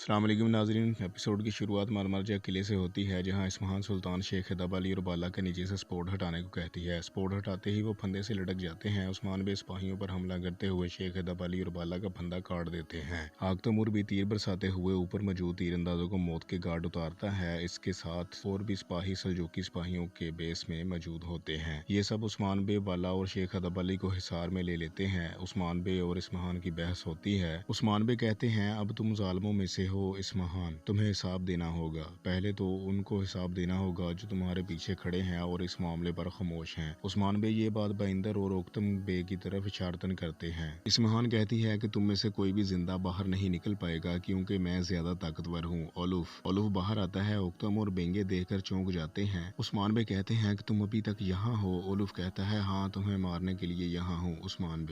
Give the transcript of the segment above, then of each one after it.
अस्सलाम वालेकुम नाज़रीन। एपिसोड की शुरुआत मारमरजा किले से होती है, जहां इस्फ़हान सुल्तान शेख हैदर अली और बाला के नीचे से स्पोर्ट हटाने को कहती है। स्पोर्ट हटाते ही वो फंदे से लटक जाते हैं। उस्मान बे सिपाहियों पर हमला करते हुए शेख हैदर अली और बाला का फंदा काट देते हैं। आगतमुर भी तीर बरसाते हुए ऊपर मौजूद तीरंदाजों को मौत के घाट उतारता है। इसके साथ और भी सिपाही सल्जूकी सिपाहियों के बेस में मौजूद होते हैं। ये सब उस्मान बे, बाला और शेख हैदर अली को हिसार में ले लेते हैं। उस्मान बे और इस्फ़हान की बहस होती है। उस्मान बे कहते हैं, अब तुम जालिमों में से हो इस्फ़हान, तुम्हें हिसाब देना होगा। पहले तो उनको हिसाब देना होगा जो तुम्हारे पीछे खड़े हैं और इस मामले पर खामोश हैं। उस्मान बे ये बात बाइंदर और ओक्तम बे की तरफ इशारतन करते हैं। इस्फ़हान कहती है कि तुम में से कोई भी जिंदा बाहर नहीं निकल पाएगा, क्योंकि मैं ज्यादा ताकतवर हूँ। ओलुफ बाहर आता है। ओक्तम और बेंगे देखकर चौंक जाते हैं। उस्मान बे कहते हैं कि तुम अभी तक यहाँ हो। ओलुफ कहता है, हाँ, तुम्हें मारने के लिए यहाँ हूँ। उस्मान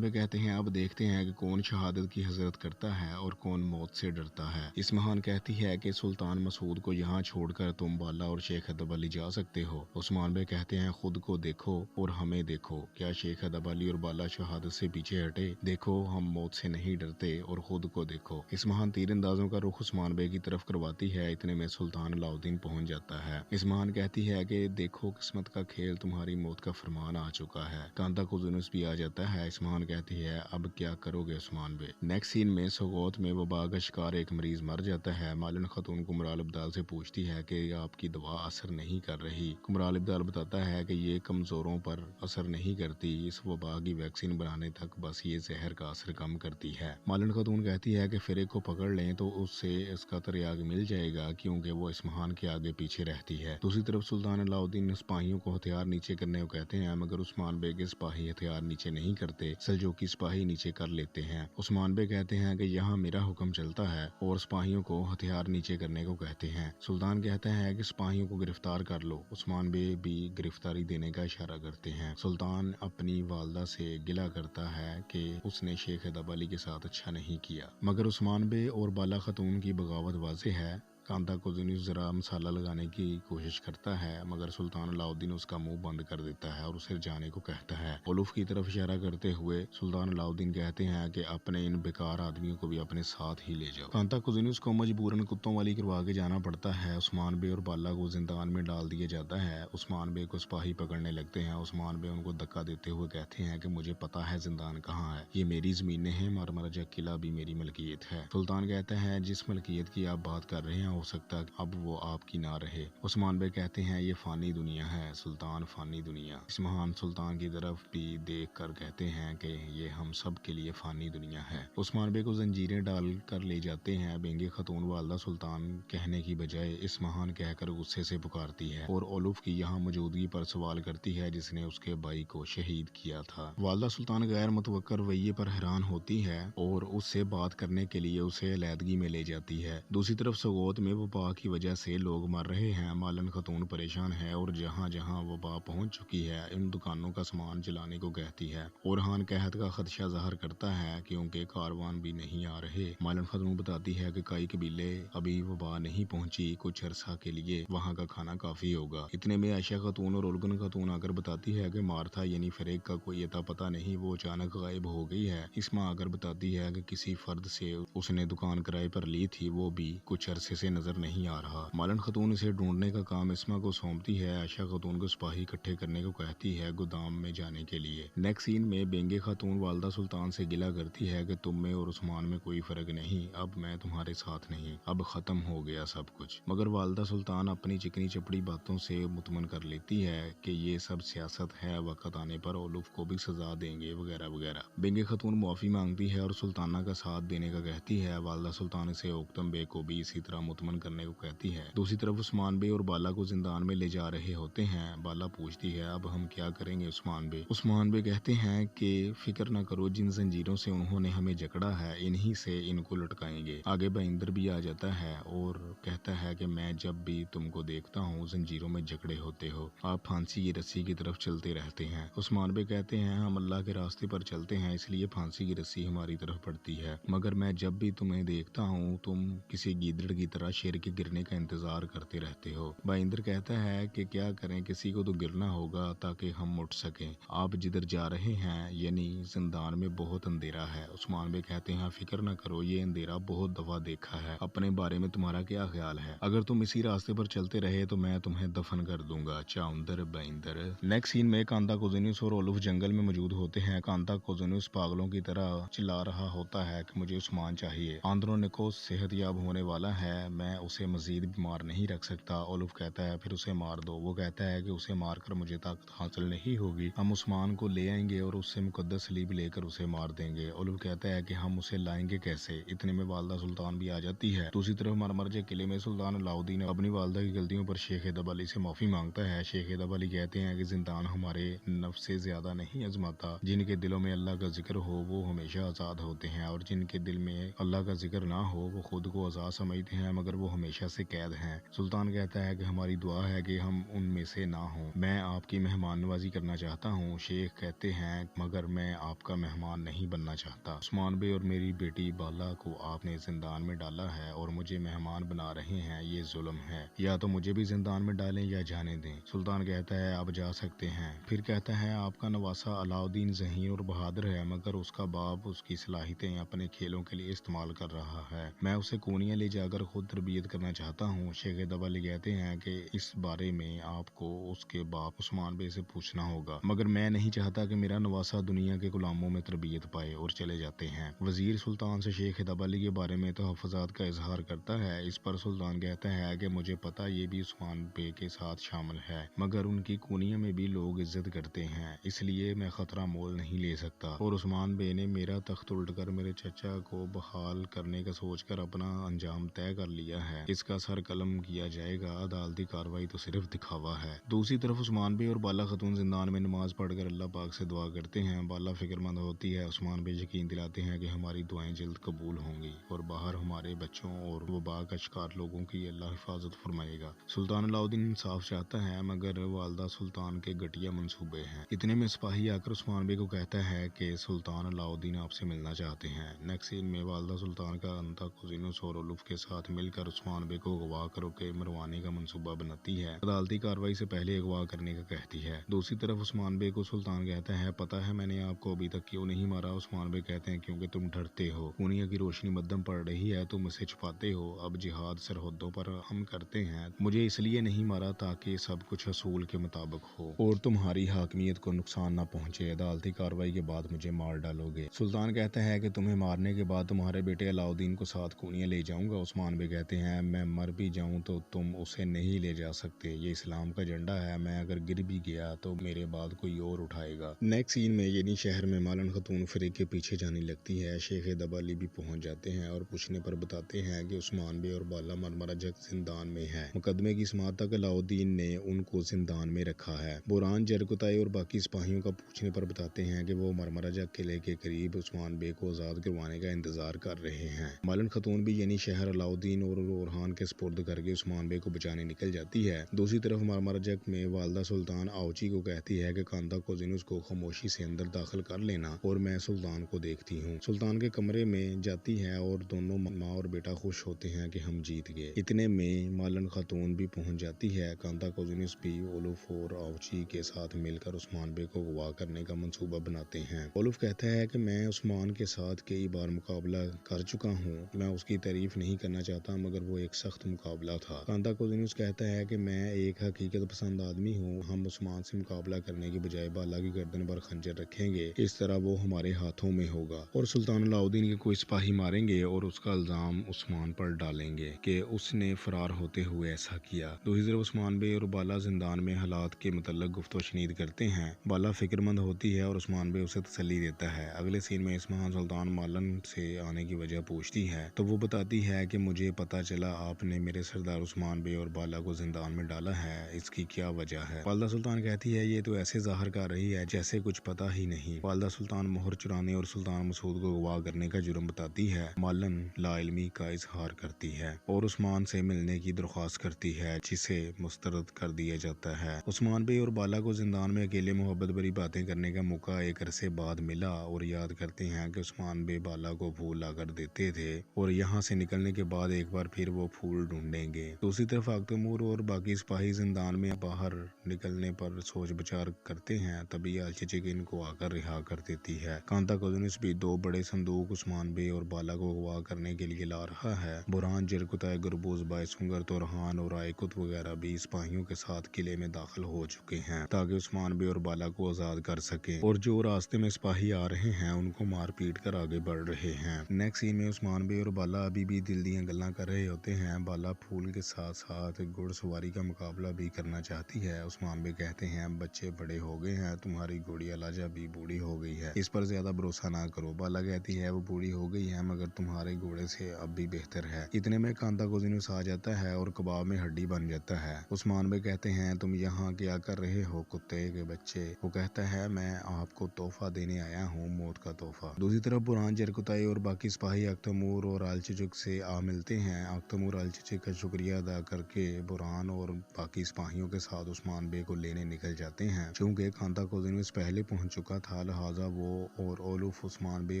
बे कहते हैं, अब देखते हैं कि कौन शहादत की हजरत करता है और कौन मौत से डरता है। इस्फ़हान कहती है कि सुल्तान मसूद को यहाँ छोड़कर तुम बाला और शेख हैदर अली जा सकते हो। उस्मान बे कहते हैं, खुद को देखो और हमें देखो। क्या शेख हैदर अली और बाला शहादत से पीछे हटे? देखो, हम मौत से नहीं डरते और खुद को देखो। इस्फ़हान तीरंदाजों का रुख उस्मान बे की तरफ करवाती है। इतने में सुल्तान अलाउद्दीन पहुंच जाता है। इस्फ़हान कहती है कि देखो, किस्मत का खेल, तुम्हारी मौत का फरमान आ चुका है। कांता कुजुनुस भी आ जाता है। इस्फ़हान कहती है, अब क्या करोगे उस्मान बे? नेक्स्ट सीन में सोगोत में वबा का शिकार एक मरीज मर जाता है। मालिन खातून कुमराल अब्दाल से पूछती है कि आपकी दवा असर नहीं कर रही। कुमराल अब्दाल बताता है कि ये कमजोरों पर असर नहीं करती, इस वबा की वैक्सीन बनाने तक बस ये जहर का असर कम करती है। मालिन खातून कहती है कि फिर को पकड़ लें तो उससे इसका तरियाग मिल जाएगा, क्योंकि वो इस्फ़हान के आगे पीछे रहती है। दूसरी तरफ सुल्तान अलाउद्दीन सिपाहियों को हथियार नीचे करने को कहते हैं, मगर उस्मान बे के सिपाही हथियार नीचे नहीं करते। सल्जूकी सिपाही नीचे कर लेते हैं। उस्मान बे कहते हैं कि यहाँ मेरा हुक्म चलता है और सिपाहियों को हथियार नीचे करने को कहते हैं। सुल्तान कहता है कि सिपाहियों को गिरफ्तार कर लो। उस्मान बे भी गिरफ्तारी देने का इशारा करते हैं। सुल्तान अपनी वालदा से गिला करता है कि उसने शेख हैदर अली के साथ अच्छा नहीं किया, मगर उस्मान बे और बाला खातून की बगावत वाज़ेह है। कांता कुजुनुस जरा मसाला लगाने की कोशिश करता है, मगर सुल्तान अलाउद्दीन उसका मुंह बंद कर देता है और उसे जाने को कहता है। ओलुफ की तरफ इशारा करते हुए सुल्तान अलाउद्दीन कहते हैं कि अपने इन बेकार आदमियों को भी अपने साथ ही ले जाओ। कांता कुजुनुस को मजबूरन कुत्तों वाली करवा के जाना पड़ता है। उस्मान बे और बाला को जिंदान में डाल दिया जाता है। उस्मान बे को सिपाही पकड़ने लगते हैं। उस्मान बे उनको धक्का देते हुए कहते हैं कि मुझे पता है जिंदान कहाँ है, ये मेरी जमीनें हैं, मारमरजा किला भी मेरी मलकियत है। सुल्तान कहता है, जिस मलकियत की आप बात कर रहे हैं हो सकता अब वो आपकी ना रहे। उस्मान बे कहते हैं, ये फानी दुनिया है सुल्तान, फानी दुनिया। इस महान सुल्तान की तरफ भी देख कर कहते हैं कि ये हम सब के लिए फानी दुनिया है। उस्मान बे को जंजीरें डाल कर ले जाते हैं। बेंगे खातून वालदा सुल्तान कहने की बजाय इस महान कहकर गुस्से से पुकारती है और ओलुफ की यहाँ मौजूदगी पर सवाल करती है, जिसने उसके भाई को शहीद किया था। वालदा सुल्तान गैर मुतवक्कर रवैये पर हैरान होती है और उससे बात करने के लिए उसे अलैदगी में ले जाती है। दूसरी तरफ सोगोत में वबा की वजह से लोग मर रहे हैं। मालन खातून परेशान है और जहाँ जहाँ वबा पहुँच चुकी है इन दुकानों का सामान जलाने को कहती है। ओरहान कहत का खदशा ज़ाहिर करता है, क्योंकि कारवान भी नहीं आ रहे। मालन खातून बताती है कि कई कबीले अभी वबा नहीं पहुँची, कुछ अरसा के लिए वहाँ का खाना काफी होगा। इतने में आयशा खातून और उलगन खातून आकर बताती है कि मार्था यानी फरेक का कोई अता पता नहीं, वो अचानक गायब हो गई है। इसमा आकर बताती है कि किसी फर्द से उसने दुकान किराए पर ली थी, वो भी कुछ अरसे से नजर नहीं आ रहा। मालन खातून इसे ढूंढने का काम इस्मा को सौंपती है। आयशा खातून को सिपाही इकट्ठे करने को कहती है गोदाम में जाने के लिए। नेक्स्ट सीन में बेंगे खातून वालदा सुल्तान से गिला करती है कि तुम में और उस्मान में कोई फर्क नहीं, अब मैं तुम्हारे साथ नहीं, अब खत्म हो गया सब कुछ। मगर वालदा सुल्तान अपनी चिकनी चपड़ी बातों से मुतमन कर लेती है कि ये सब सियासत है, वक्त आने पर ओलुफ को भी सजा देंगे वगैरह वगैरह। बेंगे खातून माफी मांगती है और सुल्ताना का साथ देने का कहती है। वालदा सुल्तान से ओक्तम बे को भी इसी तरह मुतमन करने को कहती है। दूसरी तरफ उस्मान बे और बाला को जिंदान में ले जा रहे होते हैं। बाला पूछती है, अब हम क्या करेंगे उस्मान बे कहते हैं कि फिक्र न करो, जिन जंजीरों से उन्होंने हमें जकड़ा है इन्हीं से इनको लटकाएंगे। आगे बाइंदर भी आ जाता है और कहता है कि मैं जब भी तुमको देखता हूँ जंजीरों में जकड़े होते हो, आप फांसी की रस्सी की तरफ चलते रहते हैं। उस्मान बे कहते हैं, हम अल्लाह के रास्ते पर चलते हैं, इसलिए फांसी की रस्सी हमारी तरफ पड़ती है, मगर मैं जब भी तुम्हें देखता हूँ तुम किसी गीदड़ की तरह शेर के गिरने का इंतजार करते रहते हो। भाईंदर कहता है कि क्या करें, किसी को तो गिरना होगा ताकि हम उठ सकें। आप जिधर जा रहे हैं यानी जिंदान में बहुत अंधेरा है। उस्मान बे कहते हैं फिक्र न करो, ये अंधेरा बहुत दफा देखा है। अपने बारे में तुम्हारा क्या ख्याल है? अगर तुम इसी रास्ते पर चलते रहे तो मैं तुम्हें दफन कर दूंगा। चाउंदर भाईंदर। नेक्स्ट सीन में कांता कोजिनियस और ओलुफ जंगल में मौजूद होते हैं। कांता कोजिनियस पागलों की तरह चिल्ला रहा होता है कि मुझे उस्मान चाहिए। आंद्रोनिकोस सेहतयाब होने वाला है, मैं उसे मजीद बीमार नहीं रख सकता। ओलुफ कहता है फिर उसे मार दो। वो कहता है कि उसे मारकर मुझे ताकत हासिल नहीं होगी, हम उस्मान को ले आएंगे और उससे मुकद्दस सलीब लेकर उसे मार देंगे। ओलुफ कहता है कि हम उसे लाएंगे कैसे? इतने में वालदा सुल्तान भी आ जाती है। दूसरी तरफ मरमरजे किले में सुल्तान अलाउद्दीन अपनी वालदा की गलतियों पर शेख हैदर अली से माफी मांगता है। शेख हैदर अली कहते हैं कि जिंदान हमारे नफ्स से ज्यादा नहीं आजमाता। जिनके दिलों में अल्लाह का जिक्र हो वो हमेशा आजाद होते हैं, और जिनके दिल में अल्लाह का जिक्र ना हो वो खुद को आजाद समझते हैं मगर वो हमेशा से कैद हैं। सुल्तान कहता है कि हमारी दुआ है कि हम उनमें से ना हो। मैं आपकी मेहमान नवाजी करना चाहता हूँ। शेख कहते हैं मगर मैं आपका मेहमान नहीं बनना चाहता। उस्मान बे और मेरी बेटी बाला को आपने जिंदान में डाला है और मुझे मेहमान बना रहे हैं, ये जुल्म है। या तो मुझे भी जिंदान में डालें या जाने दें। सुल्तान कहता है आप जा सकते हैं। फिर कहता है आपका नवासा अलाउद्दीन ज़हीन और बहादुर है मगर उसका बाप उसकी सलाहियतें अपने खेलों के लिए इस्तेमाल कर रहा है। मैं उसे कोनिया ले जाकर खुद तरबियत करना चाहता हूँ। शेख हैदर अली कहते हैं कि इस बारे में आपको उसके बाप उस्मान बे से पूछना होगा, मगर मैं नहीं चाहता कि मेरा नवासा दुनिया के गुलामों में तरबियत पाए। और चले जाते हैं। वजीर सुल्तान से शेख हैदर अली के बारे में तहफ़्फ़ुज़ात का इजहार करता है। इस पर सुल्तान कहता है कि मुझे पता ये भी उस्मान बे के साथ शामिल है मगर उनकी कोनिया में भी लोग इज्जत करते हैं, इसलिए मैं खतरा मोल नहीं ले सकता। और उस्मान बे ने मेरा तख्त उल्टकर मेरे चचा को बहाल करने का सोचकर अपना अंजाम तय कर लिया है। इसका सर कलम किया जाएगा। अदालती कार्रवाई तो सिर्फ दिखावा है। दूसरी तरफ उस्मान बे और बाला खतून जिंदान में नमाज पढ़कर अल्लाह पाक से दुआ करते हैं। बाला फिक्रमंद होती है। उस्मान बे यकीन दिलाते हैं कि हमारी दुआएं जल्द कबूल होंगी और बाहर हमारे बच्चों और वबा का शिकार लोगों की अल्लाह हिफाजत फरमाएगा। सुल्तान अलाउद्दीन इंसाफ चाहता है मगर वालदा सुल्तान के घटिया मंसूबे हैं। इतने में सिपाही आकर उस्मान बे को कहता है कि सुल्तान अलाउद्दीन आपसे मिलना चाहते हैं। नेक्स्ट सीन में वालदा सुल्तान का अंता कोजिनुस और उलुफ के साथ मिलकर उस्मान बे को अगवा करके मरवाने का मंसूबा बनाती है। अदालती कार्रवाई से पहले अगवा करने का कहती है। दूसरी तरफ उस्मान बे को सुल्तान कहता है पता है मैंने आपको अभी तक क्यों नहीं मारा? उस्मान बे कहते हैं क्योंकि तुम डरते हो। दुनिया की रोशनी मध्यम पड़ रही है, तुम इसे छुपाते हो। अब जिहाद सरहदों पर हम करते हैं। मुझे इसलिए नहीं मारा ताकि सब कुछ असूल के मुताबिक हो और तुम्हारी हाकमियत को नुकसान न पहुंचे। अदालती कार्रवाई के बाद मुझे मार डालोगे। सुल्तान कहता है कि तुम्हें मारने के बाद तुम्हारे बेटे अलाउद्दीन को साथ कोनिया ले जाऊंगा। उस्मान बे कहते हैं मैं मर भी जाऊं तो तुम उसे नहीं ले जा सकते, ये इस्लाम का झंडा है। मैं अगर गिर भी गया तो मेरे बाद कोई और उठाएगा। नेक्स्ट सीन में यानी शहर में मालन खतून फरीक के पीछे जाने लगती है। शेख हैदर अली भी पहुंच जाते हैं और पूछने पर बताते हैं कि उस्मान बे और बाला मरमराजक जिंदान में है। मुकदमे की समाअत तक अलाउद्दीन ने उनको जिंदान में रखा है। बुरान जरकुताई और बाकी सिपाहियों का पूछने पर बताते हैं कि वो मरमराजक किले के करीब उस्मान बे को आजाद करवाने का इंतजार कर रहे हैं। मालन खतून भी यानी शहर अलाउद्दीन और रोरहान के स्पुर्द करके उस्मान बे को बचाने निकल जाती है। दूसरी तरफ मरमराजक में वालदा सुल्तान आओची को कहती है कि कांता कोजिनुस को खामोशी से अंदर दाखिल कर लेना और मैं सुल्तान को देखती हूँ। सुल्तान के कमरे में जाती है और दोनों माँ और बेटा खुश होते हैं कि हम जीत गए। इतने में मालन खातून भी पहुंच जाती है। कांता कोजिनुस भी ओलुफ और आओची के साथ मिलकर उस्मान बे को अगवा करने का मंसूबा बनाते हैं। ओलुफ कहता है कि मैं उस्मान के साथ कई बार मुकाबला कर चुका हूँ, मैं उसकी तारीफ नहीं करना चाहता मगर वो एक सख्त मुकाबला था। कांता कोजिनुस कहता है कि मैं एक हकीकत पसंद आदमी हूँ, हम उस्मान से मुकाबला करने की बजाय बाला की गर्दन पर खंजर रखेंगे, इस तरह वो हमारे हाथों में होगा और सुल्तान अलाउद्दीन के कोई सिपाही मारेंगे और उसका इल्जाम उस्मान पर डालेंगे कि उसने फरार होते हुए ऐसा किया। दूसरी तरफ उस्मान बे और बाला जिंदान में हालात के मतलब गुफ्तो शनीद करते हैं। बाला फिक्रमंद होती है और उस्मान बे उसे तसल्ली देता है। अगले सीन में इस्माहान सुल्तान मालन से आने की वजह पूछती है तो वो बताती है कि मुझे पता चला आपने मेरे सरदार उस्मान बे और बाला को जिंदान में डाला है, इसकी क्या वजह है? वालदा सुल्तान कहती है ये तो ऐसे जाहिर कर रही है जैसे कुछ पता ही नहीं। वालदा सुल्तान मोहर चुराने और सुल्तान मसूद को अगवा करने का जुर्म बताती है। मालन लाइल्मी का इजहार करती है और उस्मान से मिलने की दरख्वास्त करती है जिसे मुस्तरद कर दिया जाता है। उस्मान बे और बाला को जिंदान में अकेले मोहब्बत भरी बातें करने का मौका एक अरसे बाद मिला और याद करते हैं कि उस्मान बे बाला को फूल लाकर देते थे और यहाँ से निकलने के बाद एक बार पर फिर वो फूल ढूंढेंगे। दूसरी तरफ तैमूर और बाकी सिपाही जिंदान में बाहर निकलने पर सोच विचार करते हैं। तभी आलचचिक इनको आकर रिहा कर देती है। कांता कोजुनिस भी 2 बड़े संदूक उस्मान बे और बाला को अगवा करने के लिए ला रहा है। बुरहान, जरकुताय, गुरबूज, बायसुंगर, तोरहान और आयकुत वगैरह भी सिपाहियों के साथ किले में दाखिल हो चुके हैं ताकि उस्मान बे और बाला को आजाद कर सके, और जो रास्ते में सिपाही आ रहे हैं उनको मार पीट कर आगे बढ़ रहे हैं। नेक्स्ट सीन में उस्मान बे और बाला अभी भी दिल दियां गल्लां कर रहे होते हैं। बाला फूल के साथ साथ घुड़सवारी का मुकाबला भी करना चाहती है। उस्मान बे कहते हैं बच्चे बड़े हो गए हैं, तुम्हारी घोड़िया लाजा भी बूढ़ी हो गई है, इस पर ज्यादा भरोसा ना करो। बाला कहती है वो बूढ़ी हो गई है मगर तुम्हारे घोड़े से अब भी बेहतर है। इतने में कांता कोजुनिस आ जाता है और कबाब में हड्डी बन जाता है। उस्मान बे कहते हैं तुम यहाँ क्या कर रहे हो कुत्ते के बच्चे। वो कहता है मैं आपको तोहफा देने आया हूँ, मौत का तोहफा। दूसरी तरफ बुरहान, जरकुताई और बाकी सिपाही तैमूर और आलचचिक से आ मिलते हैं। तैमूर आलचचिक का शुक्रिया अदा करके बुरहान और बाकी सिपाहियों के साथ उस्मान बे को लेने निकल जाते हैं। चूंकि कांता कोजुनिस पहले पहुंच चुका था, लिहाजा वो और ओलुफ उस्मान बे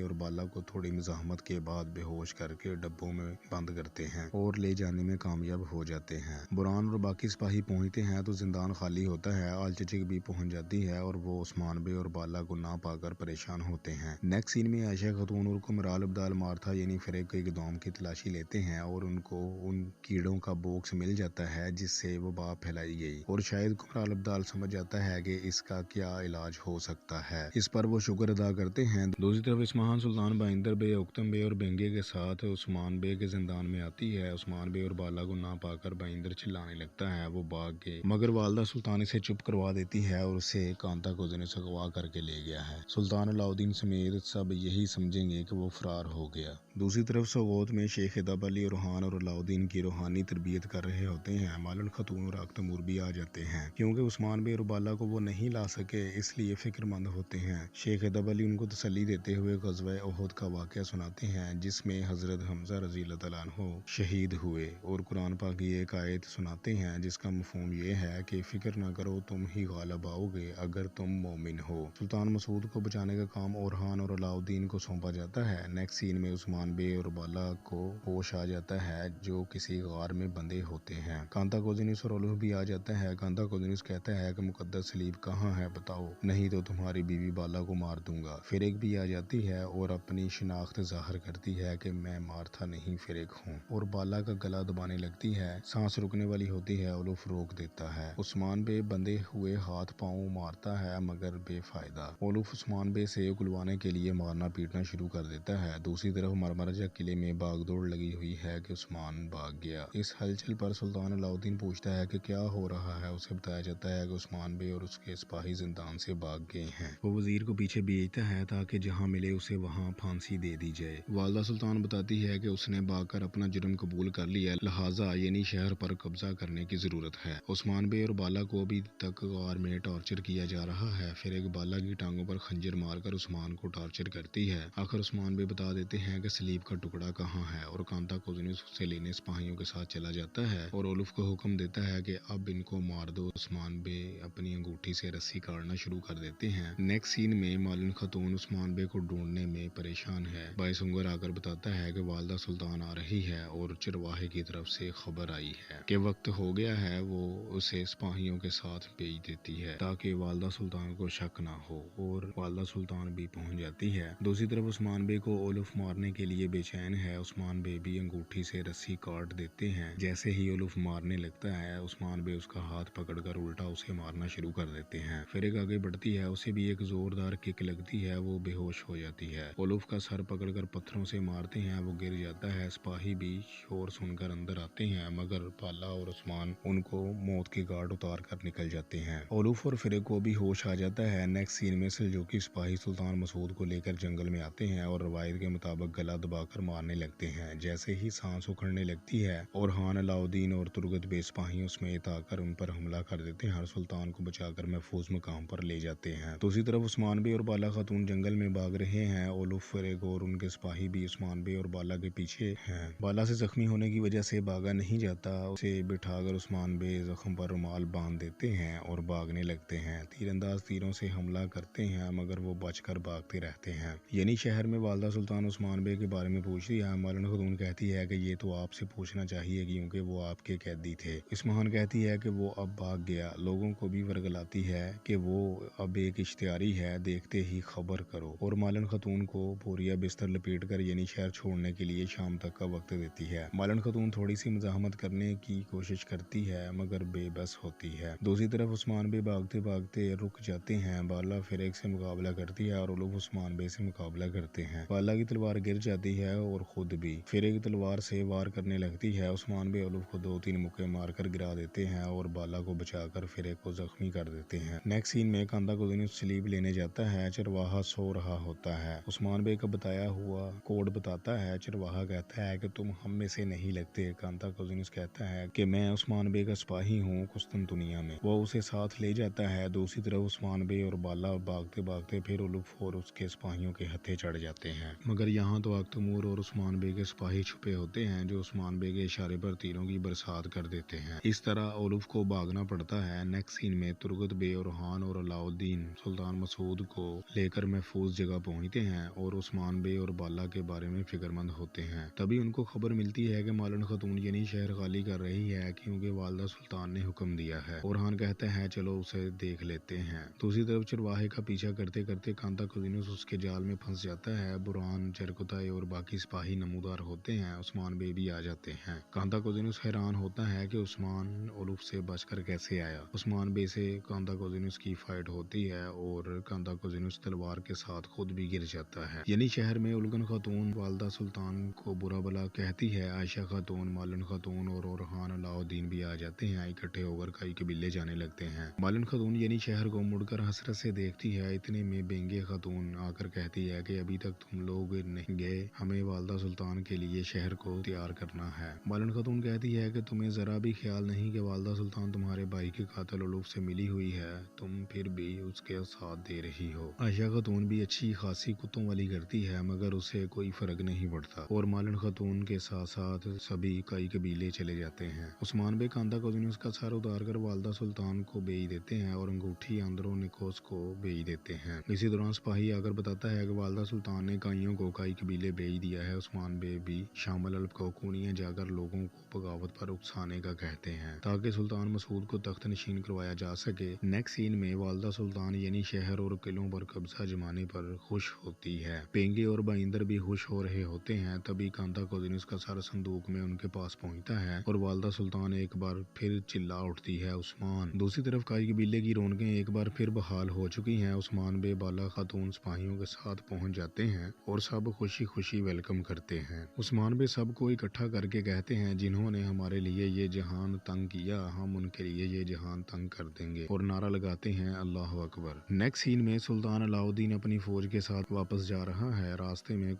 और बाला को थोड़ी मज़ाहमत के बाद बेहोश करके डब्बों में बंद करते हैं और ले जाने में कामयाब हो जाते हैं। बुरहान और बाकी सिपाही पहुंचते हैं तो जिंदान खाली होता है। आलचचिक भी पहुंच जाती है और वो उस्मान बे और बाला को ना पाकर परेशान होते हैं। नेक्स्ट सीन में आयशा खातून और कुमराल अब्दाल मार्था यानी फिरेक के गोदाम की तलाशी लेते हैं और उनको उन कीड़ों का बॉक्स मिल जाता है जिससे वो वबा फैलाई गई, और शायद कुमराल अब्दाल समझ जाता है कि इसका क्या इलाज हो सकता है। इस पर वो शुक्र अदा करते हैं। दूसरी तरफ इस्माहान सुल्तान बाइंदर बे, उक्तम बे और बेंगे के साथ उस्मान बे के जिंदान में आती है। उस्मान बे और बाला को ना पाकर बाइंदर चिल्लाने लगता है, वो भाग गए, मगर वालदा सुल्तान इसे चुप करवा देती है और उसे कांता कोजुनिस अगवा करके ले गया है। सुल्तान अलाउद्दीन समेत सब यही समझेंगे कि वो फरार हो गया। दूसरी तरफ सोगोत में शेख हिदाब अली रोहान और अलाउद्दीन की रूहानी तरबियत कर रहे होते हैं। मालन खतून और तैमूर भी आ जाते हैं। क्योंकि उस्मान बे और बाला को वो नहीं ला सके इसलिए फिक्रमंद होते हैं। शेख हिदाब अली उनको तसल्ली देते हुए ग़ज़वा उहद का वाक़या सुनाते हैं जिसमें हज़रत हमज़ा रज़ी अल्लाह तआला अन्हु शहीद हुए, और कुरान पाक की एक आयत सुनाते हैं जिसका मफ़हूम ये है कि फ़िक्र न करो तुम ही गालिब आओगे अगर तुम मोमिन हो। सुल्तान मसूद को बचाने का काम ओरहान और अलाउद्दीन को सौंपा जाता है। नेक्स्ट सीन में उस्मान बे और बाला को होश आ जाता है जो किसी गार में बंधे होते हैं। कांता कोजुनिस और ओलुफ भी आ जाता है। कांता कोजुनिस कहता है कि मुकद्दस सलीब कहाँ है बताओ, नहीं तो तुम्हारी बीवी बाला को मार दूंगा। फिरेक भी आ जाती है और अपनी शिनाख्त जाहिर करती है कि मैं मार्था नहीं फिरेक हूँ, और बाला का गला दबाने लगती है। सांस रुकने वाली होती है, ओलुफ रोक देता है। उस्मान बे बंधे हुए हाथ पाँव मारता है मगर बेफायदा। ओलुफ उस्मान बे से उगलवाने के लिए मारना पीटना शुरू कर देता है। दूसरी तरफ मरमरजा किले में बागदौड़ लगी हुई है कि उस्मान भाग गया। इस हलचल पर सुल्तान अलाउद्दीन पूछता है कि क्या हो रहा है। उसे बताया जाता है कि उस्मान बे और उसके सिपाही जिंदान से भाग गए हैं। वो वजीर को पीछे भेजता है ताकि जहाँ मिले उसे वहाँ फांसी दे दी जाए। वालदा सुल्तान बताती है कि उसने भागकर अपना जुर्म कबूल कर लिया, लिहाजा यानी शहर पर कब्जा करने की जरूरत है। उस्मान बे और बाला को अभी तक गार में टॉर्चर किया जा रहा है। फिर एक बाला की टांगों पर खंजर मारकर उस्मान को टॉर्चर करती है। आखिर उस्मान बे बता देते हैं कि सलीब का टुकड़ा कहाँ है, और कांता कोजुनिस उसे लेने सिपाहियों के साथ चला जाता है और ओलुफ को हुक्म देता है कि अब इनको मार दो। उस्मान बे अपनी अंगूठी से रस्सी काटना शुरू कर देते हैं। नेक्स्ट सीन में मालिन खतून उस्मान बे को ढूंढने में परेशान है। बायसुंगर आकर बताता है कि वालदा सुल्तान आ रही है और चरवाहे की तरफ से खबर आई है कि वक्त हो गया है। वो उसे सिपाहियों के साथ भेज देती है ताकि वालदा सुल्तान को शक ना हो, और वालदा सुल्तान भी पहुंच जाती है। दूसरी तरफ उस्मान बे को ओलुफ मारने के लिए बेचैन है। उस्मान बे भी अंगूठी से रस्सी काट देते हैं। जैसे ही ओलुफ मारने लगता है उस्मान बे उसका हाथ पकड़कर उल्टा उसे मारना शुरू कर देते हैं। फिर एक आगे बढ़ती है, उसे भी एक जोरदार किक लगती है, वो बेहोश हो जाती है। ओलुफ का सर पकड़कर पत्थरों से मारते हैं, वो गिर जाता है। सिपाही भी शोर सुनकर अंदर आते हैं मगर बाला और उस्मान उनको मौत की गार्ड उतार कर निकल जाते हैं। ओलुफ और फिरेक को भी होश आ जाता है। नेक्स्ट सीन में सल्जूकी सिपाही सुल्तान मसूद को लेकर जंगल में आते हैं और रवायत के मुताबिक गला दबाकर मारने लगते हैं। जैसे ही सांस उखड़ने लगती है और हान अलाउद्दीन और तुर्गत बे सिपाहियों समेत आकर उन पर हमला कर देते हैं और सुल्तान को बचाकर महफूज मकाम पर ले जाते हैं। दूसरी तरफ उस्मान बे और बाला खातून जंगल में भाग रहे हैं। ओलुफ, फिरेक और उनके सिपाही भी उस्मान बे और बाला के पीछे हैं। बाला से जख्मी होने की वजह से भागा नहीं जाता। उसे बिठाकर उस्मान बे जख्म पर रुमाल बांध देते हैं और भागने लगते हैं। तीरंदाज तीरों से हमला करते हैं मगर वो बचकर भागते रहते हैं। यानी शहर में वालदा सुल्तान उस्मान बे के बारे में पूछती है। मालिन खातून कहती है कि ये ये तो आपसे पूछना चाहिए क्योंकि वो आपके कैदी थे। इस्महान कहती है कि वो अब भाग गया। लोगों को भी वर्गलाती है कि वो अब एक इश्तिहारी है, देखते ही खबर करो, और मालन खातून को बोरिया बिस्तर लपेट कर यानी शहर छोड़ने के लिए शाम तक का वक्त देती है। मालन खातून थोड़ी सी मजाहमत करने की कोशिश करती है मगर बेबस होती है। दूसरी तरफ उस्मान बे भागते भागते रुक जाते हैं। बाला फिरेक से मुकाबला करती है और उलूफ उस्मान बे से मुकाबला करते हैं। बाला की तलवार गिर जाती है और खुद भी फिरेक तलवार से वार करने लगती है। उस्मान बे उलूफ को 2-3 मुक्के मारकर गिरा देते हैं और बाला को बचाकर फिरेक को जख्मी कर देते हैं। नेक्स्ट सीन में कांता कोज़िनुस स्लीप लेने जाता है। चरवाहा सो रहा होता है। उस्मान बे का बताया हुआ कोड बताता है। चरवाहा कहता है कि तुम हम में से नहीं लगते। कांता कोज़िनुस कहता है कि मैं उस्मान बे का सिपाही हूँ कुस्तुनतुनिया में। वो उसे साथ ले जाता है। दूसरी तरफ उस्मान बे और बाला भागते भागते फिर उलूफ और उसके सिपाहियों के हत्थे चढ़ जाते हैं। मगर यहाँ तो अख्तमूर और उस्मान बे के सिपाही छुपे होते हैं जो उस्मान बे के इशारे पर तीरों की बरसात कर देते हैं। इस तरह उलूफ को भागना पड़ता है। नेक्स्ट सीन में तुर्गत बे और हान और अलाउद्दीन सुल्तान मसूद को लेकर महफूज जगह पहुँचते हैं और उस्मान बे और बाला के बारे में फिक्रमंद होते हैं। तभी उनको खबर मिलती है कि मालन खातून यानी शहर खाली कर रही है क्योंकि वालदा सुल्तान ने हुक्म दिया है। और हान कहते हैं चलो उसे देख लेते हैं। दूसरी तरफ चरवाहे का पीछा करते करते कांता कोज़िनुस उसके जाल में फंस जाता है। बुरहान, चरकुताई और बाकी सिपाही नमूदार होते हैं। उस्मान बे भी आ जाते हैं। कांता कोज़िनुस हैरान होता है कि उस्मान उलूफ से बचकर कैसे आया। उस्मान बे से कांता कोज़िनुस की फाइट होती है और कांता कोज़िनुस तलवार के साथ खुद भी गिर जाता है। यानी शहर में उलगन खातून वालदा सुल्तान को बुरा भला कहती है। आयशा खातून, मालन खातून और ओरहान अलाउद्दीन भी आ जाते हैं। इकट्ठे होकर कई कबीले जाने लगते हैं। मालन खातून यानी शहर को मुड़कर हसरत से देखती है। इतने में बेंगे खातून आकर कहती है कि अभी तक तुम लोग नहीं गए, हमें वालदा सुल्तान के लिए शहर को तैयार करना है। मालन खातून कहती है कि तुम्हें जरा भी ख्याल नहीं कि वालदा सुल्तान तुम्हारे भाई के कातिल उलूफ से मिली हुई है, तुम फिर भी उसके साथ दे रही हो। आयशा खातून भी अच्छी खासी कुत्तों वाली करती है मगर उसे कोई फर्क नहीं पड़ता और मालन खातून के साथ साथ सभी कई कबीले चले जाते हैं। उस्मान बे कांता कोज़िनुस का सर उतार कर वालदा सुल्तान को बेच देते हैं और अंगूठी आंद्रो निकोस को बेच देते हैं। इसी दौरान सिपाही आकर बताता है कि वालदा सुल्तान ने काइयों को कई कबीले बेच दिया है। उस्मान बे भी शामल अल्प को कुनियां जाकर लोगों को बगावत पर उकसाने का कहते हैं ताकि सुल्तान मसूद को तख्त नशीन करवाया जा सके। नेक्स्ट सीन में वालदा सुल्तान यानी शहर और किलों पर कब्जा जमाने पर खुश होती है। पेंगे और बाइंदर भी खुश हो रहे होते हैं। तभी कांता कोज़िनुस का सर संदूक में उनके पास पहुंचता है और वालदा सुल्तान एक बार फिर चिल्ला उठती है उस्मान। दूसरी तरफ कई कबीले की रौनकें एक बार फिर बहाल हो चुकी हैं। उस्मान बे बाला खातून सिपाहियों के साथ पहुंच जाते हैं और सब खुशी खुशी वेलकम करते हैं। उस्मान बे सबको इकट्ठा करके कहते हैं जिन्होंने हमारे लिए ये जहान तंग किया हम उनके लिए ये जहान तंग कर देंगे, और नारा लगाते हैं अल्लाह अकबर। नेक्स्ट सीन में सुल्तान अलाउद्दीन अपनी फौज के साथ वापस जा रहा है। रास्ते में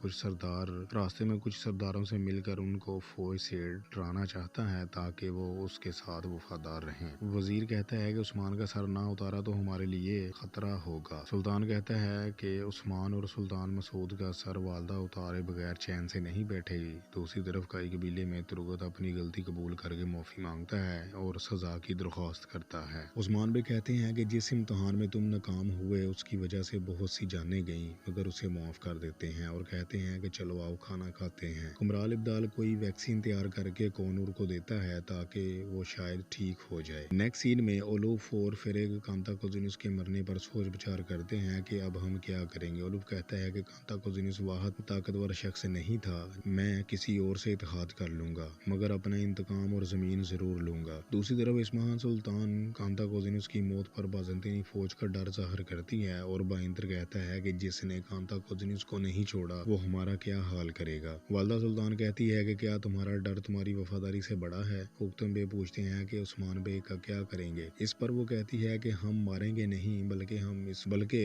कुछ सरदारों से मिलकर उनको फौज से डराना चाहता है ताकि वो उसके साथ वफादार रहें। वजीर कहता है कि उस्मान का सर ना उतारा तो हमारे लिए खतरा होगा। सुल्तान कहता है कि उस्मान और सुल्तान मसूद का सर वालदा उतारे बगैर चैन से नहीं बैठेगी। दूसरी तरफ कई कबीले में तुर्गत अपनी गलती कबूल करके माफी मांगता है और सजा की दरख्वास्त करता है। उस्मान बे कहते हैं कि जिस इम्तहान में तुम नाकाम हुए उसकी वजह से बहुत सी जानें गईं, मगर उसे माफ कर देते हैं और कहते हैं कि चलो आओ खाना खाते हैं। कुमराल इब्दाल कोई वैक्सीन तैयार करके कोनूर को देता है ताकि वो शायद ठीक हो जाए। नेक्स्ट सीन में उलूफ और फिरेग कांता कोज़िनुस के मरने पर सोच विचार करते हैं कि अब हम क्या करेंगे। उलूफ कहता है कि कांता कोज़िनुस वाहद ताकतवर शख्स नहीं था, मैं किसी और से इत्तेहाद कर लूंगा मगर अपना इंतकाम और जमीन जरूर लूंगा। दूसरी तरफ इस्महान सुल्तान कांता कोज़िनुस की मौत पर बाज़ंतीनी फौज का डर जाहिर करती है और बाइंदर कहता है कि जिसने कांता कोज़िनुस को नहीं छोड़ा वो हमारा क्या हाल करेगा। वालदा सुल्तान कहती है कि क्या तुम्हारा डर तुम्हारी वफादारी से बड़ा है। हुक्तम बे पूछते हैं कि उस्मान बे का क्या करेंगे। इस पर वो कहती है कि हम मारेंगे नहीं बल्कि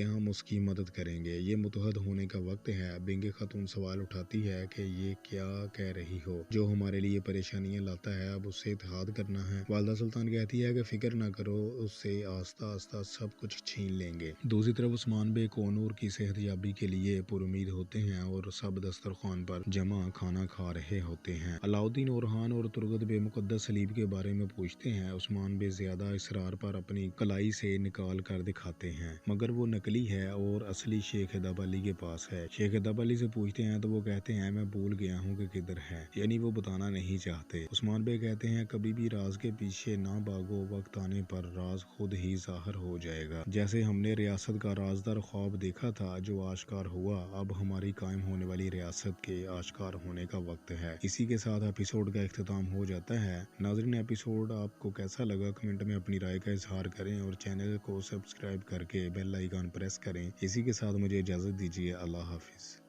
हम उसकी मदद करेंगे। ये मुतहद होने का वक्त है। बेंगे खातून सवाल उठाती है कि ये क्या कह रही हो, जो हमारे लिए परेशानियां लाता है अब उससे इत्तेहाद करना है। वालदा सुल्तान कहती है कि फिक्र ना करो, उससे आस्ता आस्ता सब कुछ छीन लेंगे। दूसरी तरफ उस्मान बे कोनूर की सेहतयाबी के लिए पुरुमीद होते हैं और सब दस्तरखान पर जमा खाना खा रहे होते हैं। अलाउद्दीन ओरहान और तुर्गत बे मुकद्दस सलीब के बारे में पूछते हैं। उस्मान बे ज्यादा इसरार पर अपनी कलाई से निकाल कर दिखाते हैं मगर वो नकली है और असली शेख हैदर अली के पास है। शेख हैदर अली से पूछते हैं तो वो कहते हैं मैं भूल गया हूँ कि किधर हैं, यानी वो बताना नहीं चाहते। उस्मान बे कहते हैं कभी भी राज के पीछे ना भागो, वक्त आने पर राज खुद ही ज़ाहिर हो जाएगा। जैसे हमने रियासत का राजदार ख्वाब देखा था जो आश्कार हुआ, अब हमारी कायम होने वाली रियासत के आश्कार होने का वक्त है। इसी के साथ एपिसोड का इख्तिताम हो जाता है। नाज़रीन, एपिसोड आपको कैसा लगा कमेंट में अपनी राय का इजहार करें और चैनल को सब्सक्राइब करके बेल आइकन प्रेस करें। इसी के साथ मुझे इजाज़त दीजिए। अल्लाह हाफिज़।